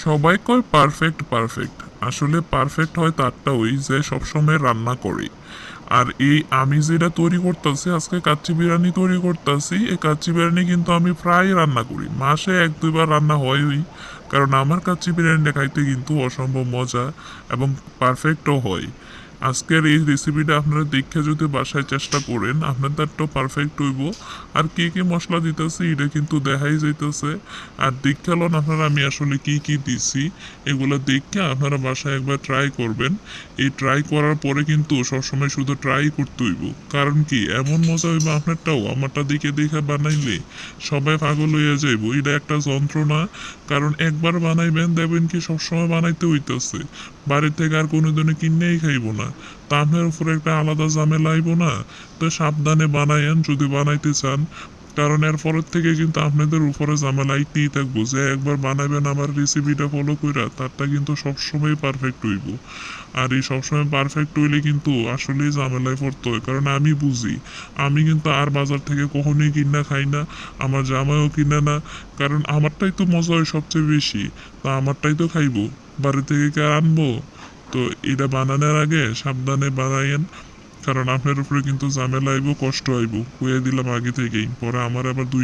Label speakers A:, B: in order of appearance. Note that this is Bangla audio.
A: সবাই কয় পারফেক্ট পারফেক্ট, আসলে পারফেক্ট হয় তারটা ওই যে সবসময় রান্না করে। আর এই আমি যেটা তৈরি করতেছি, আজকে কাচ্চি বিরিয়ানি তৈরি করতেছি, এই কাচ্চি বিরিয়ানি কিন্তু আমি প্রায় রান্না করি, মাসে 1-2 বার রান্না হয়ই। কারণ আমার কাচ্চি বিরিয়ানিটা খাইতে কিন্তু অসম্ভব মজা এবং পারফেক্টও হয়। আজকের এই রেসিপিটা আপনারা দেখে যদি বাসায় চেষ্টা করেন, আপনাদেরটাও পারফেক্ট হইব। আর কি কি মশলা দিতেছি এটা কিন্তু দেখাই যাইতেছে। আর দেখে লন আপনারা আমি আসলে কি কি দিছি, এগুলো দেখে আপনারা বাসায় একবার ট্রাই করবেন। এই ট্রাই করার পরে কিন্তু সবসময় শুধু ট্রাই করতে হইব। কারণ কি এমন মজা হইব আপনারটাও আমারটা দেখে দেখে বানাইলে সবাই পাগল হইয়া যাইব। এটা একটা যন্ত্রণা। কারণ একবার বানাইবেন দেখবেন কি সবসময় বানাইতে হইতেছে, বাড়ি থেকে আর কোনোদিনও কিনেই খাইব না। তা আপনার উপরে একটা আলাদা ঝামেলা আইব না। তো সাবধানে বানাইয়েন যদি বানাইতে চান। কারণ এর পরের থেকে কিন্তু আপনাদের উপরে ঝামেলা আইতেই থাকবো, যে একবার বানাবেন আমার রেসিপিটা ফলো কইরা তারটা কিন্তু সবসময় পারফেক্ট হইব। আর এই সবসময় পারফেক্ট হইলে কিন্তু আসলেই ঝামেলায় পড়তে হয়। কারণ আমি বুঝি, আমি কিন্তু আর বাজার থেকে কখনোই কিনা খাই না, আমার জামাইও কিনে না। কারণ আমারটাই তো মজা হয় সবচেয়ে বেশি, তা আমারটাই তো খাইবো, বাড়ি থেকে কি আর আনবো? তো এটা বানানোর আগে সাবধানে বানাইয়েন। কারণ আপনার উপরে কিন্তু ঝামেলা আইব, কষ্ট আইব, কইয়া দিলাম আগে থেকেই, পরে আমার আবার দুই